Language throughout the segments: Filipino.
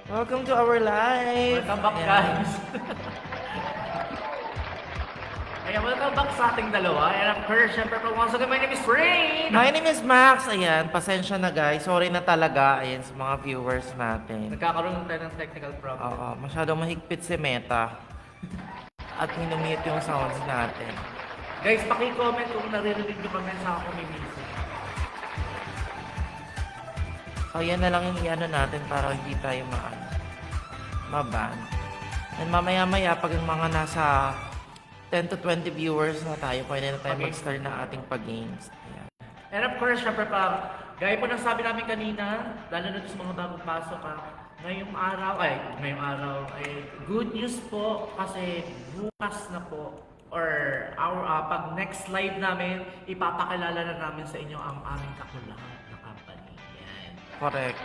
Welcome to our live! Welcome back, Ayan. guys. Ayan, welcome back sa ating dalawa. And of course, syempre, once again, my name is Rain. My name is Max. Ayan, pasensya na guys. Sorry na talaga. Ayan, sa mga viewers natin. Nagkakaroon tayo ng technical problem. Oo, masyadong mahigpit si Meta. At minumute yung sounds natin. Guys, paki-comment kung naririnig nyo kami sa ako may music. So, yan na lang yung iano natin para hindi tayo maban. And mamaya-maya, pag yung mga nasa 10 to 20 viewers na tayo, pwede na tayo mag-start ng ating pag-games. Ayan. And of course, syempre pa, gaya po ng sabi namin kanina, lalo na sa mga bagong pasok ngayong araw ay good news po kasi bukas na po or pag next live namin, ipapakilala na namin sa inyo ang aming kakulahan na company. Yan. Correct.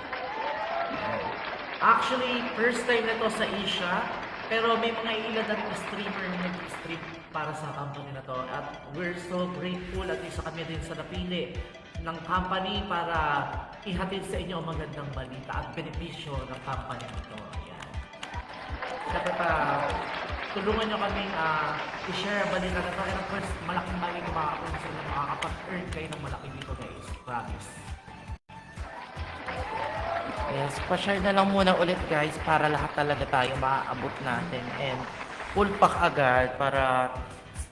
Actually, first time na to sa Asia, pero may mga ilan na rin streamer na nag-stream para sa company na to. At we're so grateful at isa kami din sa napili ng company para ihatid sa inyo ang magandang balita at benepisyo ng company na to. Ayan. Siyempre pa, tulungan nyo kaming i-share ang balita na to. And of course, malaking bagay kung makakapag-earn kayo ng malaki dito guys. Promise. Yes, pa-share na lang muna ulit guys para lahat talaga tayo maaabot natin and full pack agad para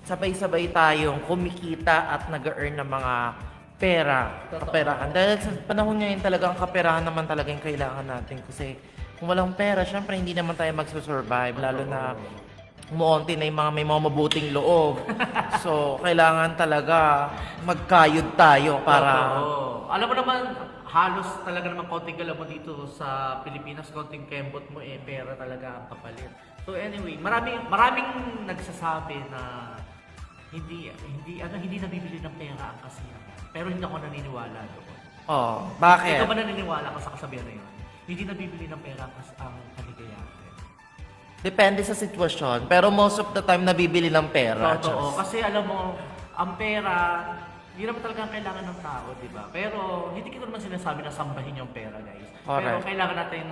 sabay-sabay tayong kumikita at nag-earn ng mga pera, kaperahan. Dahil sa panahon ngayon talaga ang kaperahan naman talaga yung kailangan natin kasi kung walang pera, syempre hindi naman tayo magsusurvive lalo na umuunti na yung mga may mga mabuting loob. So, kailangan talaga magkayod tayo para... Alam mo naman, halos talaga naman konting galaw mo dito sa Pilipinas, konting kembot mo pera talaga ang kapalit. So anyway, maraming nagsasabi na hindi nabibili ng pera ang kasiyahan. Pero hindi ako naniniwala doon. Oh, bakit? Ikaw ba naniniwala ka sa kasabihan na yun? Hindi nabibili ng pera ang kaligayahan. Depende sa sitwasyon, pero most of the time nabibili ng pera. Totoo. Kasi alam mo, ang pera, hindi naman talaga kailangan ng tao, di ba? Pero hindi ko naman sinasabi na sambahin yung pera, guys. Correct. Pero kailangan natin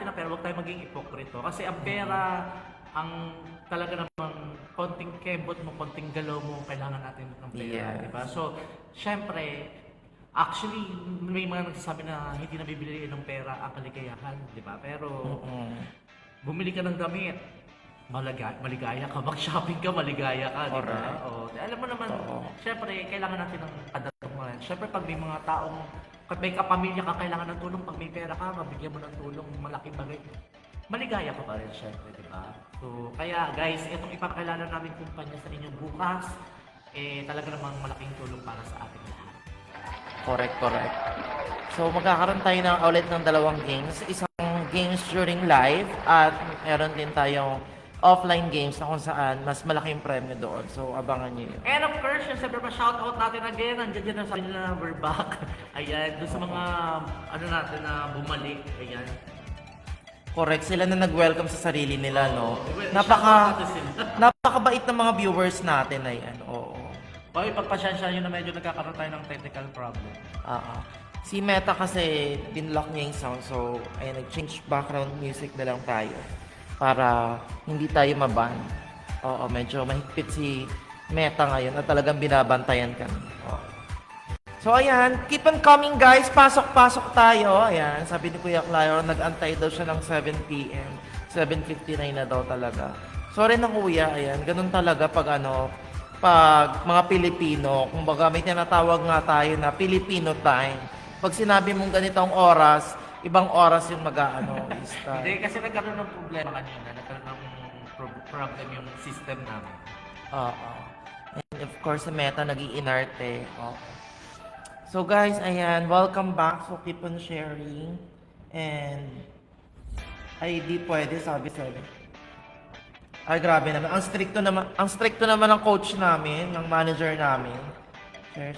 ng pera, huwag tayo maging ipokrito. Kasi ang pera, ang talaga namang konting kembot mo, konting galaw mo, kailangan natin ng pera, Yes. di ba? So, syempre, actually, may mga nagsasabi na hindi nabibili ng pera ang kaligayahan, di ba? Pero, bumili ka ng damit, maligaya ka. Mag-shopping ka, maligaya ka, di ba? Alam mo naman, syempre, kailangan natin ng kadatungan. Syempre, pag may mga taong, pag may kapamilya ka, kailangan ng tulong. Pag may pera ka, mabigyan mo ng tulong, malaking bagay. Maligaya ka pa rin, syempre, di ba? So, kaya guys, itong ipakilala namin kumpanya sa inyo bukas, talaga namang malaking tulong para sa ating lahat. Correct. So, magkakaroon tayo ulit ng dalawang games. Isang games during live at meron din tayong offline games na kung saan mas malaking premyo doon. So, abangan nyo yun. And of course, yung siyempre pa shoutout natin again, nandiyan din ang sabi nila na we're back. Ayan, doon sa mga natin na bumalik. Ayan. Correct. Sila na nag-welcome sa sarili nila, no? Shoutout natin sila. Napakabait ng mga viewers natin na yan. Oo. Okay, pagpasensya nyo na medyo nagkakaroon tayo ng technical problem. Si Meta kasi binlock niya yung sound. So, ayun, nag-change background music na lang tayo. Para hindi tayo maban. Oo, medyo mahigpit si Meta ngayon at talagang binabantayan kami. Oo. So, ayan. Keep on coming, guys. Pasok-pasok tayo. Ayan. Sabi ni Kuya Claro, nag-antay daw siya ng 7 p.m. 7:59 na daw talaga. Sorry na, Kuya. Ayan. Ganun talaga pag pag mga Pilipino. Kumbaga, may tinatawag nga tayo na Filipino time. Pag sinabi mong ganitong oras, ibang oras yung start. Hindi, kasi nagkaroon ng problema kanina. Nagkaroon ng problem yung system namin. Oo. And of course, sa Meta, nag-iinarte. So guys, ayan, welcome back. So keep on sharing. And, ay, di pwede, sabi. Ay, grabe naman. Ang stricto naman ng coach namin, ng manager namin.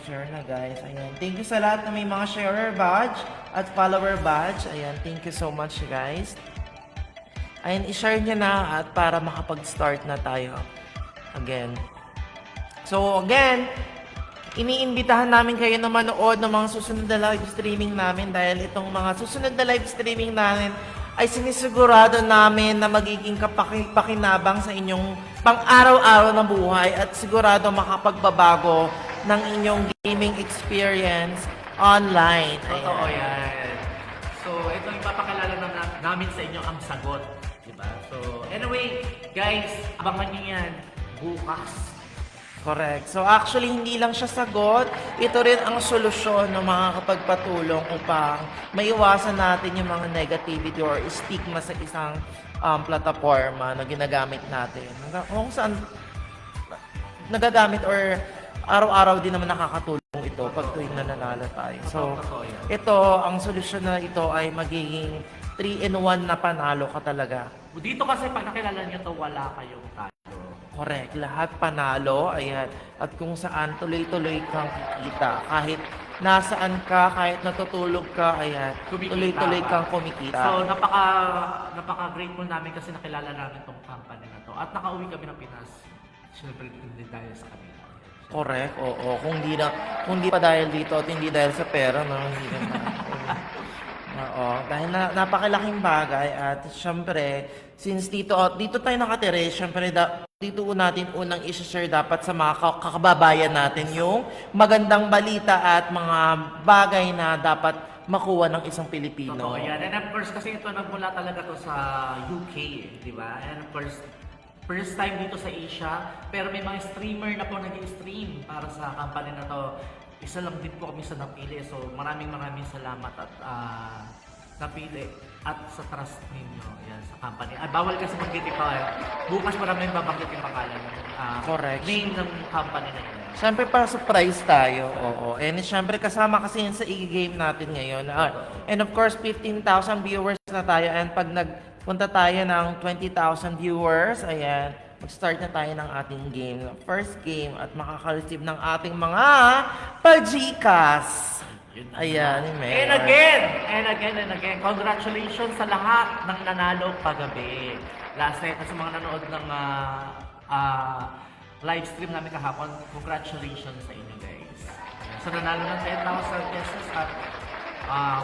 Share na guys. Ayan. Thank you sa lahat na may mga sharer badge at follower badge. Ayan. Thank you so much guys. Ayan. I-share nyo na at para makapag-start na tayo. Again. So again, iniimbitahan namin kayo na manood ng mga susunod na live streaming namin dahil itong mga susunod na live streaming namin ay sinisigurado namin na magiging pakinabang sa inyong pang-araw-araw na buhay at sigurado makapagbabago ng inyong gaming experience online. Totoo yan. So, ito yung papakilala namin sa inyo ang sagot. Diba? So, anyway, guys, abangan nyo yan bukas. Correct. So actually, hindi lang siya sagot. Ito rin ang solusyon na makakapagpatulong upang maiwasan natin yung mga negativity or stigma sa isang plataforma na ginagamit natin. Kung saan nagagamit or araw-araw din naman nakakatulong ito pag tuwing nananalo tayo. So, ito, ang solusyon na ito ay magiging 3-in-1 na panalo ka talaga. Dito kasi pag nakilala nyo to, wala kayong talo. Correct. Lahat panalo. Ayan. At kung saan tuloy-tuloy kang kikita. Kahit nasaan ka, kahit natutulog ka, ayan. Kumikita Tuloy-tuloy ka. kang kumikita. So, napaka-grateful namin kasi nakilala namin tong company na to. At nakauwi kami ng Pinas. Siyempre, hindi dahil sa kanila. Correct. Oo. Kung di pa dahil dito at hindi dahil sa pera, no? Hindi naman. Oo. Dahil napakalaking bagay at syempre, since dito tayo nakatira, syempre dito natin unang i-share dapat sa mga kakababayan natin yung magandang balita at mga bagay na dapat makuha ng isang Pilipino. Totoo yan. And of course, kasi ito nagmula talaga to sa UK, di ba? And of course, first time dito sa Asia, pero may mga streamer na po nag-stream para sa company na to. Isa lang din po kami sa napili. So maraming salamat at napili at sa trust ninyo yan sa company. Bawal kasi mag-get pa. Bukas marami yung babanggit yung pangalan ng Correct. name ng company na yun. Siyempre para surprise tayo. Oo. And siyempre kasama kasi yun sa i-game natin ngayon. And of course 15,000 viewers na tayo and pag nagpunta tayo ng 20,000 viewers, ayan, mag-start na tayo ng ating game. First game at makaka-receive ng ating mga pajikas. Ayan, May. And again, congratulations sa lahat ng nanalo kagabi. Last night, sa mga nanood ng live stream namin kahapon, congratulations sa inyo guys. So nanalo ng 10,000 pesos at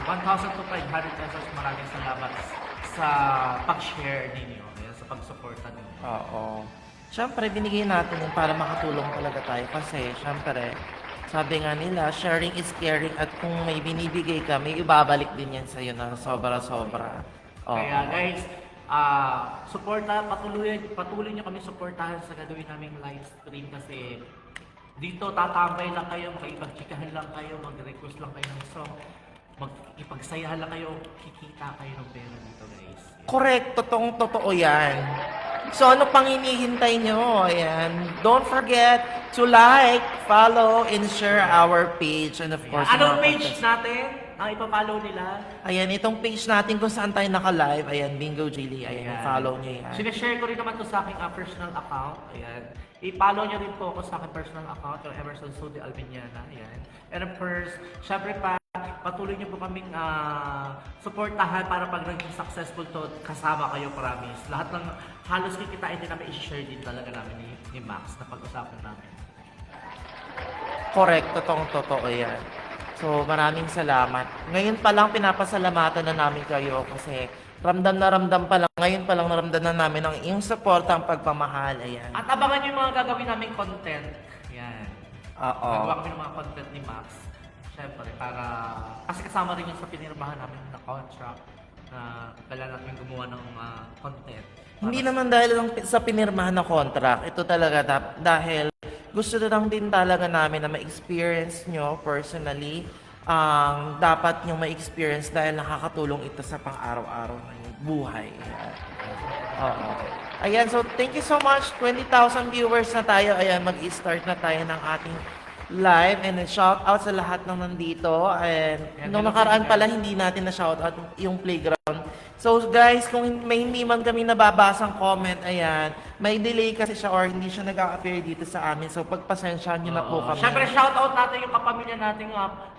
1,000 to 500 pesos. Maraming salamat sa pag-share ninyo, sa pag-supporta ninyo. Oo. Siyempre, binigay natin yun para makatulong talaga tayo. Kasi, siyempre, sabi nga nila, sharing is caring at kung may binibigay ka, may ibabalik din yan sa'yo na sobra-sobra. Oo. Kaya guys, patuloy nyo kami supportahan sa gagawin naming live stream kasi dito tatambay lang kayo, makipagchikahan lang kayo, mag-request lang kayo ng song, mag-ipagsayahan lang kayo, kikita kayo ng pera dito guys. Correct, totoo yan. So ano pang hinihintay nyo? Ayan. Don't forget to like, follow, and share our page. And of course, Anong mga page contest- natin? Ang ipapollow nila? Ayan, itong page natin kung saan tayo naka-live. Ayan, Bingo Jilly. Ayan, follow nyo yan. Sinishare ko rin naman to sa aking personal account. Ayan. I-follow nyo rin po ako sa aking personal account, yung Emerson Sudi Albiniana. Ayan. And of course, syempre patuloy nyo po kaming supportahan para pag naging successful to, kasama kayo, promise. Lahat ng halos kikitain din namin, i-share din talaga namin ni Max na pag-usapan namin. Correct, totoo yan. So, maraming salamat. Ngayon pa lang pinapasalamatan na namin kayo kasi ramdam pa lang. Ngayon pa lang naramdam na namin ang iyong support, ang pagpamahal. Ayan. At abangan nyo yung mga gagawin naming content. Yan. Oo. Gagawa kami ng mga content ni Max. Siyempre, kasi kasama rin yung sa pinirmahan namin na contract na kailangan natin gumawa ng content. Hindi naman dahil lang sa pinirmahan na contract. Ito talaga dahil gusto na lang din talaga namin na ma-experience nyo personally ang dapat nyo ma-experience dahil nakakatulong ito sa pang-araw-araw na buhay. Ayan. Oo. Ayan, so thank you so much. 20,000 viewers na tayo. Ayan, mag-start na tayo ng ating live and shout out sa lahat ng nandito. And nung nakaraan pala, hindi natin na shout out yung playground. So guys, kung may hindi man kami nababasang comment, ayan, may delay kasi siya or hindi siya nag-a-appear dito sa amin. So pagpasensyahan nyo na po kami. Siyempre, shoutout natin yung kapamilya nating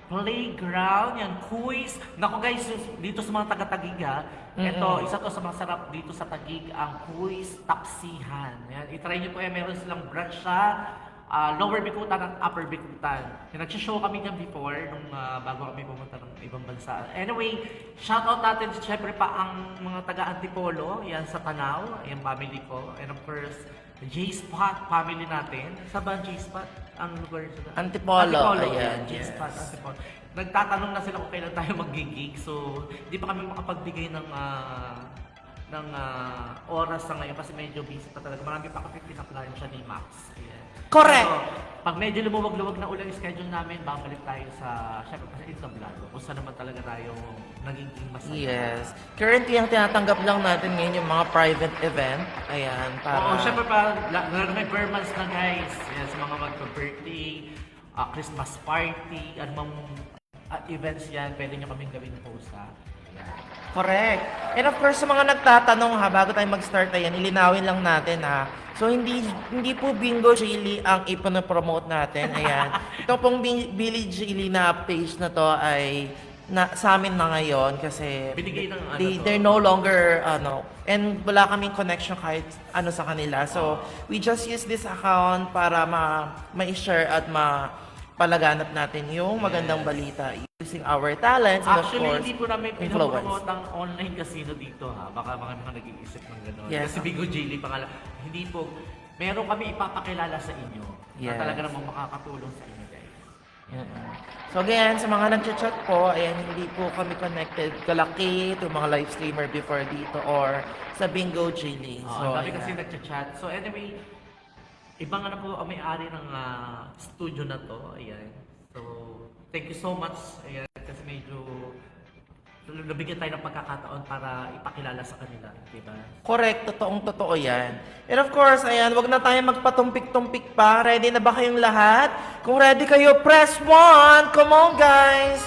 playground, yan, quiz. Naku guys, dito sa mga taga-Tagig ito, isa to sa mga sarap dito sa Tagig, ang quiz taksihan. Yan, itry nyo po yan, meron silang branch siya. Lower Bikutan at Upper Bikutan. Nagsishow kami dyan before, nung bago kami pumunta ng ibang bansa. Anyway, shoutout natin syempre pa ang mga taga-Antipolo, yan sa Tanaw, yung family ko. And of course, J-Spot family natin. Saan ba ang J-Spot? Ang lugar sa Antipolo, ayan, J-Spot, yes. Antipolo. Nagtatanong na sila kung kailan tayo mag-gig. So, hindi pa kami makapagbigay ng oras sa ngayon kasi medyo busy pa talaga. Marami pa kami pinaplan siya ni Max. Ayan. Correct! So, pag medyo lumuwag-luwag na ulang schedule namin, babalik tayo sa, syempre kasi entablado. Kung saan naman talaga tayo nagiging masaya. Yes. Currently, ang tinatanggap lang natin ngayon yung mga private event. Ayan, para... Oo, syempre pa, may bare months na guys. Yes, mga magpa-birthday, Christmas party, anumang events yan, pwede nyo kaming gawin host ha. Correct. And of course, sa mga nagtatanong ha, bago tayo mag-start ayan, ilinawin lang natin ha. So, hindi po Bingo Chili ang ipinopromote natin. Ayan. Ito pong Billy Chili na page na to ay sa amin na ngayon kasi Binigay ng they're no longer and wala kaming connection kahit sa kanila. So, we just use this account para ma-share at palaganap natin yung magandang balita using our talents and Actually, of course, hindi po namin influence. pinapromote ang online casino dito ha. Baka mga nag-iisip ng gano'n. Yes. Kasi Bigo Jilly pangalan. Hindi po. Meron kami ipapakilala sa inyo. Yes. Na talaga namang makakatulong sa inyo guys. So again, sa mga nag-chat po, ayan, hindi po kami connected kalaki to mga live streamer before dito or sa Bingo Chili. So, dami ayan. kasi nagchat-chat. So anyway, ibang po ang may-ari ng studio na to. Ayan. So, thank you so much. Ayan, kasi medyo nabigyan tayo ng pagkakataon para ipakilala sa kanila, di ba? Correct, totoo yan. And of course, ayan, wag na tayo magpatumpik-tumpik pa. Ready na ba kayong lahat? Kung ready kayo, press 1! Come on, guys!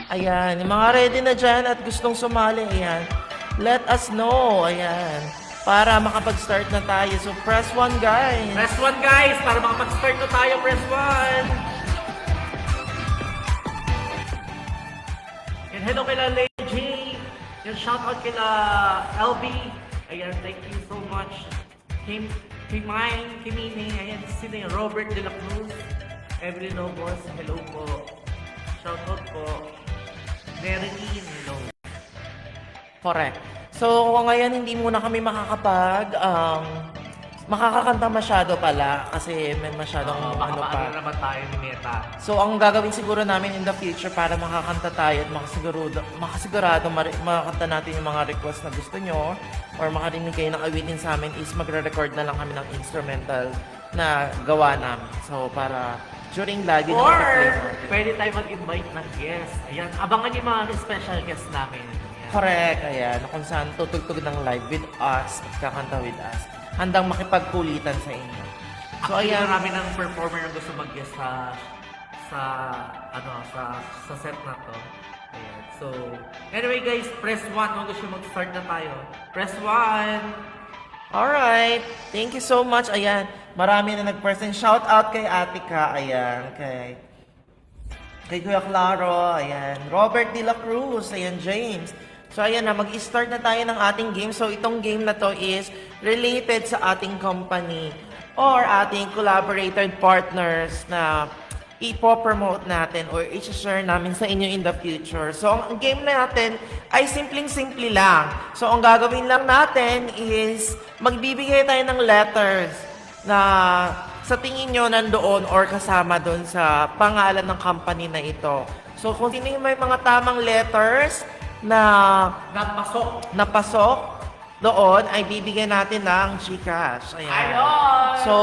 Ayan, yung mga ready na dyan at gustong sumali, ayan. Let us know, ayan. Para makapag-start na tayo. So, press 1, guys! Press 1 guys, para makapag-start na tayo, press 1! And hello kila Lay J, and shoutout kila LB, ayan, thank you so much. Kay Mine, kay Mini, ayan, sino yung Robert De La Cruz, Evelyn Lobos, hello po. Shoutout po. Marilyn, hello. Correct. So, ngayon hindi muna kami makakakanta masyado pala kasi may masyadong Baka pa. paano naman tayo ni Meta. So, ang gagawin siguro namin in the future para makakanta tayo at makasigurado makakanta natin yung mga request na gusto nyo or makarinig kayo ng awitin sa amin is magre-record na lang kami ng instrumental na gawa namin. So, para during live yun ang Or, i-play natin. pwede tayo mag-invite ng guest. Ayan, abangan yung mga special guest namin. Ayan. Correct, ayan. Kung saan tutugtog ng live with us at kakanta with us. Handang makipagkulitan sa inyo. So, Actually, ayan. marami ng performer na gusto mag-guest sa set na to. Ayan. So, anyway guys, press 1 kung gusto mag-start na tayo. Press 1! Alright. Thank you so much. Ayan. Marami na nag-present. Shout out kay Atika. Ayan. Kay Kuya Claro. Ayan. Robert De La Cruz. Ayan. James. So, ayan na. Mag-start na tayo ng ating game. So, itong game na to is related sa ating company or ating collaborated partners na ipo-promote natin or i-share namin sa inyo in the future. So, ang game natin ay simpleng-simple lang. So, ang gagawin lang natin is magbibigay tayo ng letters na sa tingin nyo nandoon or kasama doon sa pangalan ng company na ito. So, kung sino yung may mga tamang letters na napasok doon, ay bibigyan natin ng GCash. Ayan. Ayun! So,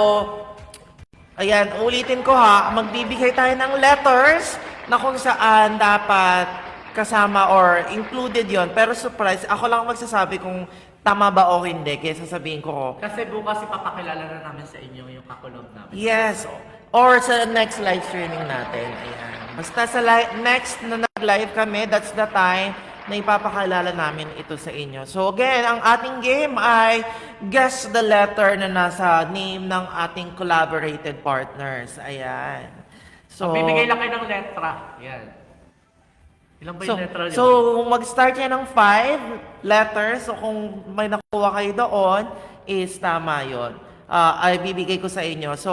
ayan, ulitin ko ha, magbibigay tayo ng letters na kung saan dapat kasama or included yon. Pero surprise, ako lang magsasabi kung tama ba o hindi, kaya sasabihin ko. Kasi bukas ipapakilala na namin sa inyo yung kakulog namin. Yes, or sa next live streaming natin. Ayan. Basta sa next na nag-live kami, that's the time na ipapakilala namin ito sa inyo. So again, ang ating game ay guess the letter na nasa name ng ating collaborated partners. Ayan. So, Bibigay lang kayo ng letra. Yan. Ilang ba So, yung letra yun? so mag-start yan ng 5 letters. So, kung may nakuha kayo doon, is tama yun. Ay bibigay ko sa inyo. So,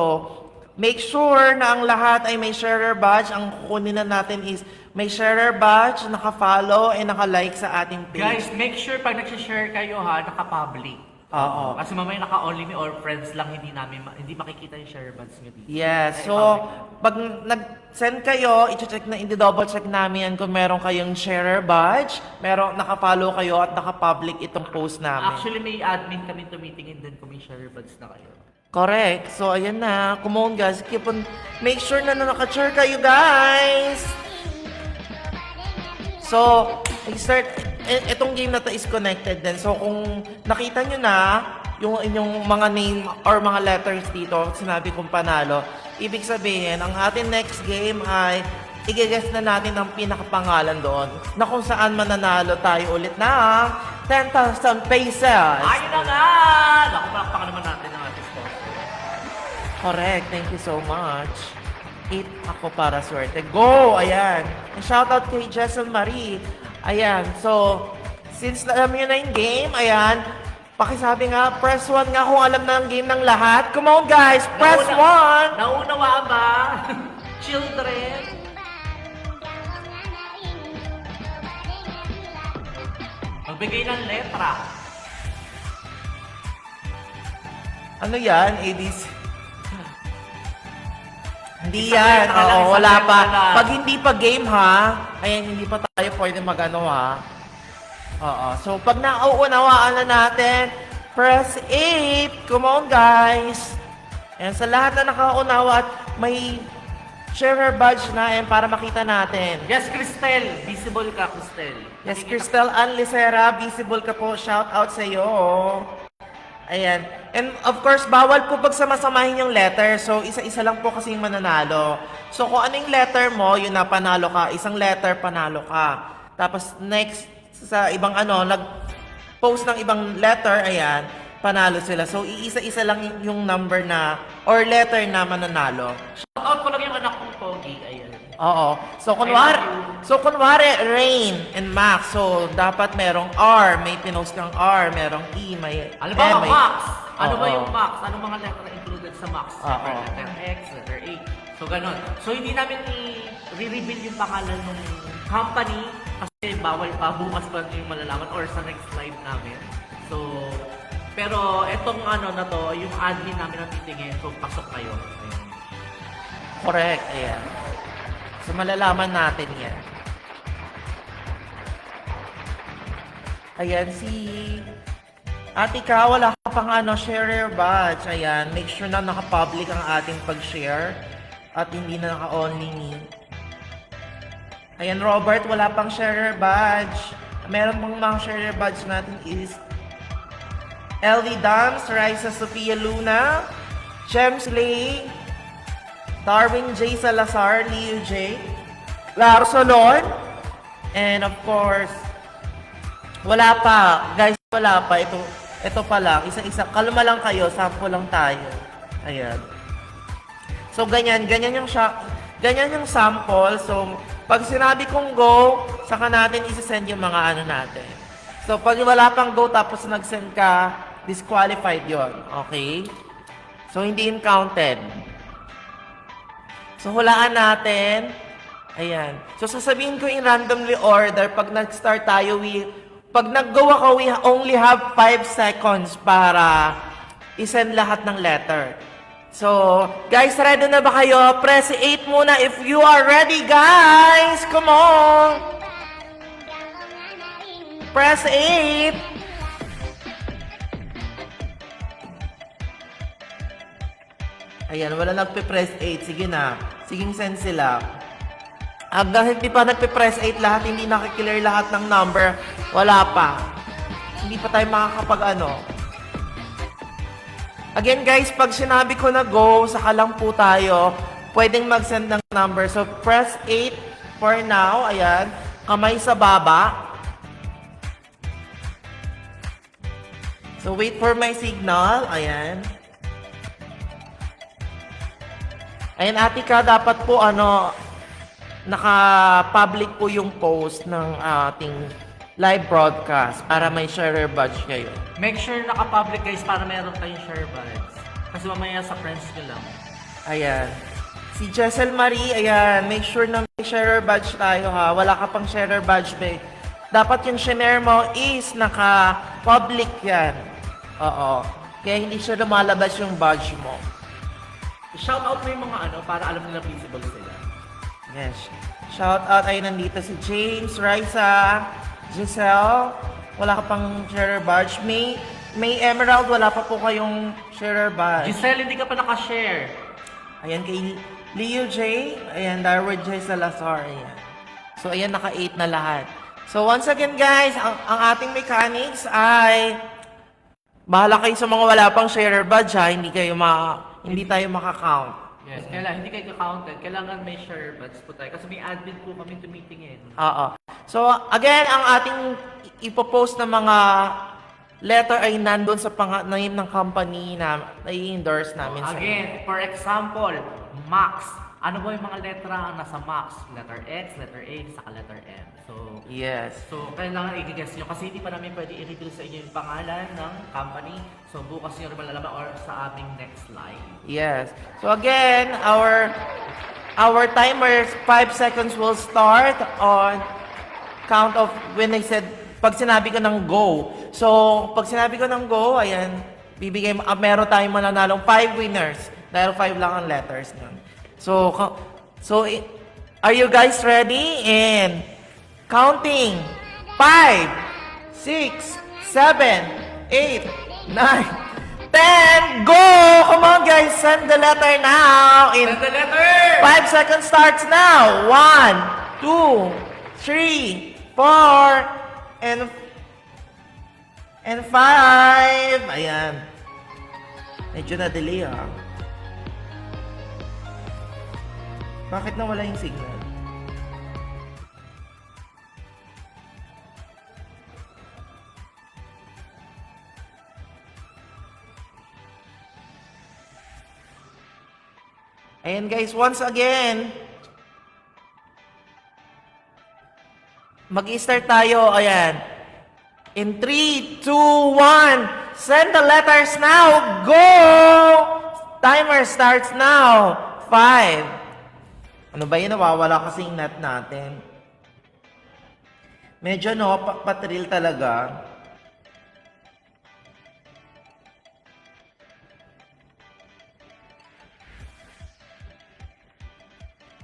make sure na ang lahat ay may sharer badge. Ang kukunin na natin is may sharer badge, naka-follow, and naka-like sa ating page. Guys, make sure pag nag-share kayo ha, naka-public. Oo. Kasi mamaya naka-only me or friends lang, hindi makikita yung share buds nyo dito. Yes. Ay, So, public lang. pag nag-send kayo, i-check na, i-double check namin yan kung meron kayong sharer badge, meron naka-follow kayo at naka-public itong post namin. Actually, may admin kami tumitingin din kung may share buds na kayo. Correct. So, ayan na. Come on, guys. Keep on, make sure na naka-share kayo, guys. So, start, itong game na to is connected din. So, kung nakita nyo na yung inyong mga name or mga letters dito, sinabi kong panalo, ibig sabihin, ang ating next game ay i-guess na natin ang pinakapangalan doon na kung saan mananalo tayo ulit ng 10,000 pesos. Ayun na nga! Naku, palakpakan naman natin ang ating sponsor. Correct. Thank you so much. 8 ako para swerte. Go! Ayan. Shoutout kay Jessel Marie. Ayan. So, since alam nyo na yung game, ayan, pakisabi nga, press 1 nga kung alam na ang game ng lahat. Come on, guys! Press 1! Naunawaan ba? Children? Magbigay ng letra. Ano yan? ADC? Hindi Isang yan. letra lang, Oo, isang wala letra pa. lang. Pag hindi pa game, ha? Ayan, hindi pa tayo pwede mag-ano, ha? Oo. So, pag nauunawaan na natin, press 8. Come on, guys. Ayan, sa lahat na nakaunawa at may sharer badge na yan para makita natin. Yes, Cristel. Visible ka, Cristel. Yes, Cristel Ann Licera, visible ka po. Shout out sa iyo. Ayan. And of course, bawal po pagsamasamahin yung letter. So, isa-isa lang po kasi yung mananalo. So, kung ano yung letter mo, yun na panalo ka. Isang letter, panalo ka. Tapos, next, sa ibang nag-post ng ibang letter, ayan, panalo sila. So, iisa-isa lang yung number na, or letter na mananalo. Shoutout ko lang yung anak kong Pogi. Ayan. Oo. So, kunwari, Rain and Max. So, dapat merong R. May pinost kang R. Merong E. May Alam ba, may... Max? Ano ba Oo. yung Max? Anong mga letter na included sa Max? Oo. Letter X, letter A. So, ganun. So, hindi namin i-reveal yung pangalan ng company kasi bawal pa, bukas pa yung malalaman or sa next live namin. So, pero etong na to, yung admin namin ang titingin, so pasok kayo. Ayun. Correct. Ayan. So, malalaman natin yan. Ayan, si Ate Ka, wala ka pang sharer badge. Ayan, make sure na naka-public ang ating pag-share at hindi na naka-only me. Ayan, Robert, wala pang sharer badge. Meron pang mga sharer badge natin is LV Dams, Raisa Sofia Luna, James Lee, Darwin J. Salazar, Leo J. Laro Solon, and of course, wala pa. Guys, wala pa. Ito pa lang. Isa-isa. Kalma lang kayo. Sample lang tayo. Ayan. So, ganyan yung sample. So, pag sinabi kong go, saka natin isi-send yung mga natin. So, pag wala pang go tapos nag-send ka, disqualified yon. Okay? So, hindi yun counted. So, hulaan natin. Ayan. So, sasabihin ko in randomly order. Pag nag-start tayo, pag nag-go ako, we only have 5 seconds para isend lahat ng letter. So, guys, ready na ba kayo? Press 8 muna if you are ready, guys! Come on! Press 8! Ayan, wala nagpe-press 8. Sige na. Siging send sila. Hanggang hindi pa nagpe-press 8 lahat, hindi nakiklear lahat ng number, wala pa. Hindi pa tayo makakapag Again guys, pag sinabi ko na go, saka lang po tayo, pwedeng mag-send ng number. So press 8 for now, ayan, kamay sa baba. So wait for my signal, ayan. Ayan, Ate Ka, dapat po naka-public po yung post ng ating live broadcast para may sharer badge kayo. Make sure naka-public guys para meron kayong share badge. Kasi mamaya sa friends nyo lang. Ayan. Si Jessel Marie, ayan, make sure na may sharer badge tayo ha. Wala ka pang sharer badge, babe. Dapat yung shinare mo is naka-public yan. Oo. Kaya hindi siya lumalabas yung badge mo. Shout out mo yung mga para alam nila visible sila. Yes. Shout out ay nandito si James, Raisa, Giselle. Wala ka pang sharer badge. May Emerald, wala pa po kayong sharer badge. Giselle, hindi ka pa nakashare. Ayan kay Leo J. Ayan, Darwood J. Salazar. Ayan. So, ayan, naka-8 na lahat. So, once again, guys, ang ating mechanics ay bahala kayo sa mga wala pang sharer badge, ha? Hindi tayo makakount. Yes, hindi kayo counted. Kailangan may share badge po tayo. Kasi may admin po kami tumitingin. Oo. So, again, ang ating ipopost na mga letter ay nandun sa name ng company na i-endorse namin sa Again, for example, Max. Ano ba yung mga letra ang nasa Max? Letter X, letter A, saka letter M. So, Yes. kailangan i-guess nyo kasi hindi pa namin pwede i-reveal sa inyo yung pangalan ng company. So, bukas nyo rin malalaman or sa aming next live. Yes. So again, our timer 5 seconds will start on count of when I said pag sinabi ko ng go. So, pag sinabi ko ng go, ayan, meron tayong mananalong 5 winners dahil 5 lang ang letters nun. So, are you guys ready? And counting 5, 6, 7, 8, 9, 10, go! Come on guys, send the letter now. Send the letter! 5 seconds starts now. 1, 2, 3, 4, and 5. Ayan. Medyo na-delay ha. Bakit nawala yung signal? Ayan guys, once again, mag-i-start tayo. Ayan. In 3, 2, 1, send the letters now. Go! Timer starts now. 5. Ano ba yun? Nawawala kasi yung net natin. Medyo patril talaga.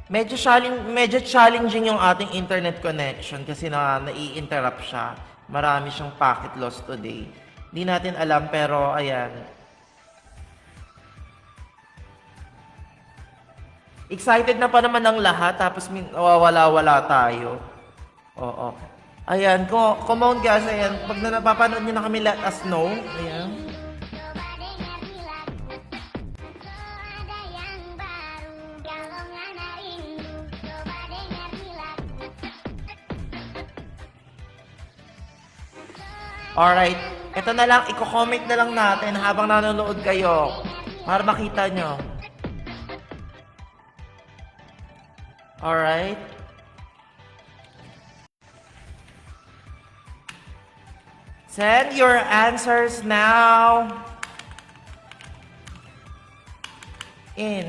Medyo challenging yung ating internet connection kasi nai-interrupt siya. Marami siyang packet loss today. Hindi natin alam pero ayan. Excited na pa naman ang lahat tapos nawawala-wala tayo. Oo. Ayan, come on guys, ayan. Pag napapanood nyo na kami, let us know. Ayan. Alright, ito na lang, i-comment na lang natin habang nanonood kayo para makita nyo. Alright. Send your answers now in.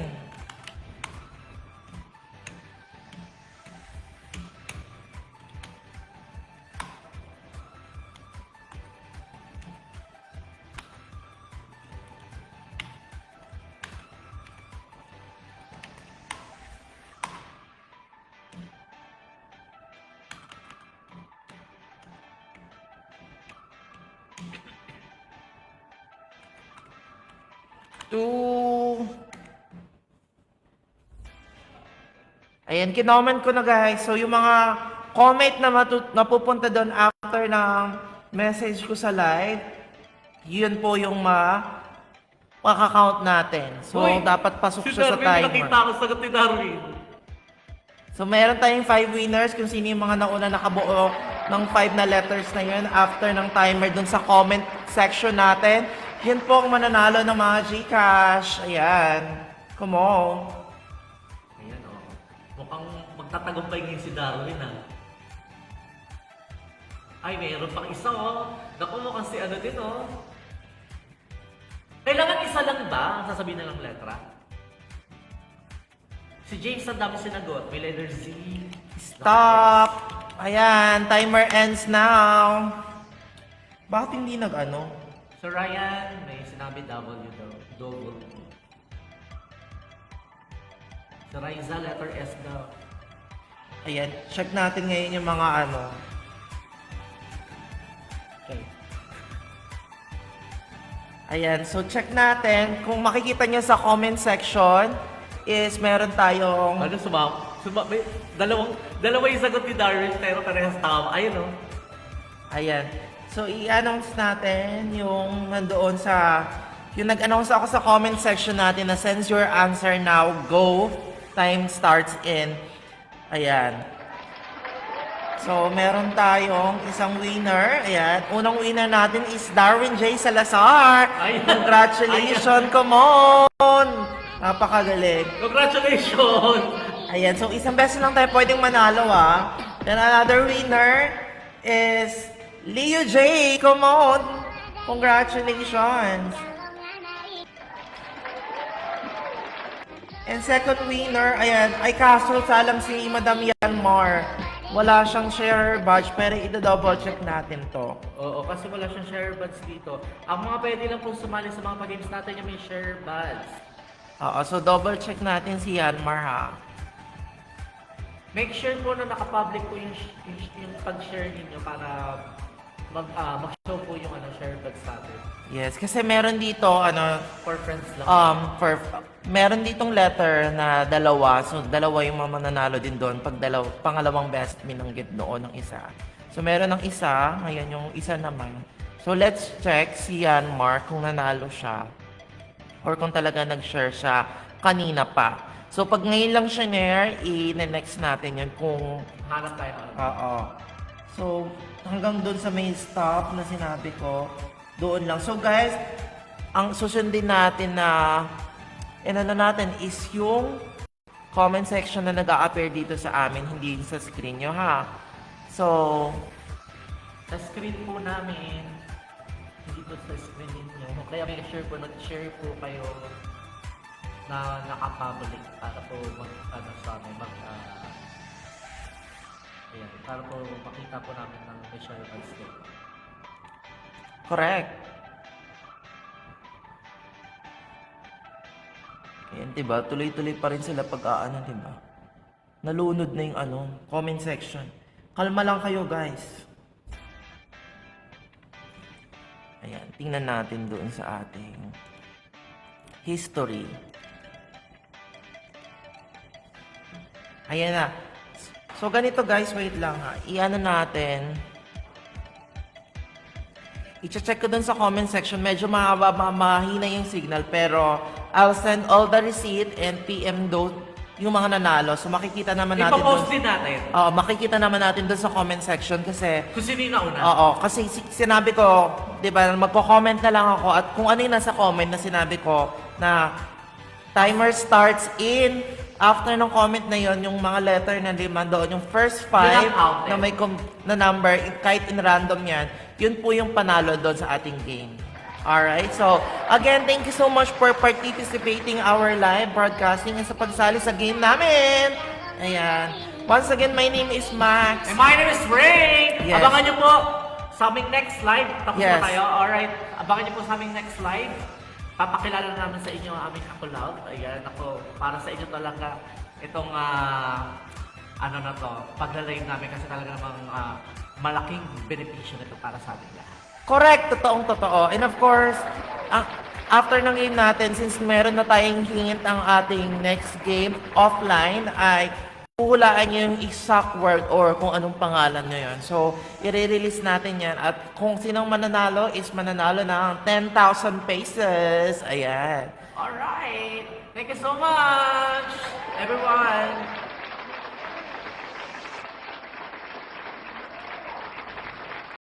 Ayan, kinoment ko na guys. So, yung mga comment na napupunta doon after ng message ko sa live, yun po yung makakount natin. So, dapat pasok siya sa timer. Nakita ko sagot ni Darwin. So, meron tayong 5 winners kung sino yung mga nauna nakabuo ng 5 na letters na yun after ng timer dun sa comment section natin. Yun po ang mananalo ng mga Gcash. Ayan. Come on. Ayan o. Mukhang tatagumpay ngayon si Darwin Ay, mayroon pang isa Naku, mukhang si ano din Kailangan isa lang ba ang sasabihin na ng letra? Si James ang dami sinagot. May letter Z. Stop! Ayan, timer ends now. Bakit hindi nag-ano? So Ryan, may sinabi W daw. Double. So Riza, letter S daw. Ayan, check natin ngayon yung mga ano. Okay. Ayan, so check natin. Kung makikita nyo sa comment section, is meron tayong... Ano may dalawa yung sagot ni Darwin pero parehas tama. Ayun Ayan. So, i-announce natin yung nandoon sa... Yung nag-announce ako sa comment section natin na sends your answer now, go. Time starts in. Ayan. So, meron tayong isang winner. Ayan. Unang winner natin is Darwin J. Salazar. Ayan. Congratulations, come on! Napakagaling. Congratulations! Ayan, so isang beses lang tayo pwedeng manalo Then another winner is Leo J. Come on! Congratulations! And second winner, ayan, ay kaso salang si Madam Yanmar. Wala siyang share badge pero i-double check natin to. Oo, kasi wala siyang share buds dito. Ang mga pwede lang pong sumali sa mga games natin yung may share buds. Oo, so double check natin si Yanmar Make sure po na naka-public po yung pag-share ninyo para mag-show po yung share buds natin. Yes, kasi meron dito, For friends lang. meron ditong letter na dalawa. So, dalawa yung mga mananalo din doon pag pangalawang best binanggit noon ng isa. So, meron ng isa. Ngayon yung isa naman. So, let's check si Yanmar kung nanalo siya. Or kung talaga nag-share siya kanina pa. So, pag ngayon lang siya share, i-next natin yun kung... Hanap tayo. Oo. So, hanggang doon sa may stop na sinabi ko, doon lang. So, guys, ang susundin natin na natin is yung comment section na nag-a-appear dito sa amin, hindi sa screen nyo, ha? So, Sa screen po namin, dito sa screen ninyo. Kaya make sure po, nag-share po kayo na naka-public para po sa amin, ayan, para po makita po namin ng may share buds din. correct. Ayan, diba? Tuloy-tuloy pa rin sila pag-aano, diba? Nalunod na yung comment section. Kalma lang kayo, guys. Ayan, tingnan natin doon sa ating history. Ayan na. So, ganito guys, wait lang ha. I-ano natin. I-check ko dun sa comment section. Medyo mahina yung signal. Pero, I'll send all the receipt and PM do yung mga nanalo. So, makikita naman natin Ipapost din natin. Oo, makikita naman natin dun sa comment section kasi... Kung sino yung nauna. Oo, kasi sinabi ko, di ba, magko-comment na lang ako at kung ano yung nasa comment na sinabi ko na timer starts in after ng comment na yon yung mga letter na lima doon, yung first five na may na number, kahit in random yan, yun po yung panalo doon sa ating game. Alright, so again, thank you so much for participating our live broadcasting and sa pagsali sa game namin. Ayan. Once again, my name is Max. And my name is Ray! Yes. Abangan nyo po sa aming next live. Tapos Yes. na tayo. Alright. Abangan nyo po sa aming next live. Papakilala namin sa inyo ang aming accolade. Ayan, ako, para sa inyo talaga itong ano na to, pagla-live namin kasi talaga namang malaking benepisyo nito para sa ating lahat. Correct, totoong-totoo. And of course, after ng game natin, since meron na tayong hint ang ating next game offline, ay huhulaan nyo yung exact word or kung anong pangalan nyo yun. So, i-release natin yan. At kung sinong mananalo is mananalo ng 10,000 pesos. Ayan. Alright! Thank you so much, everyone!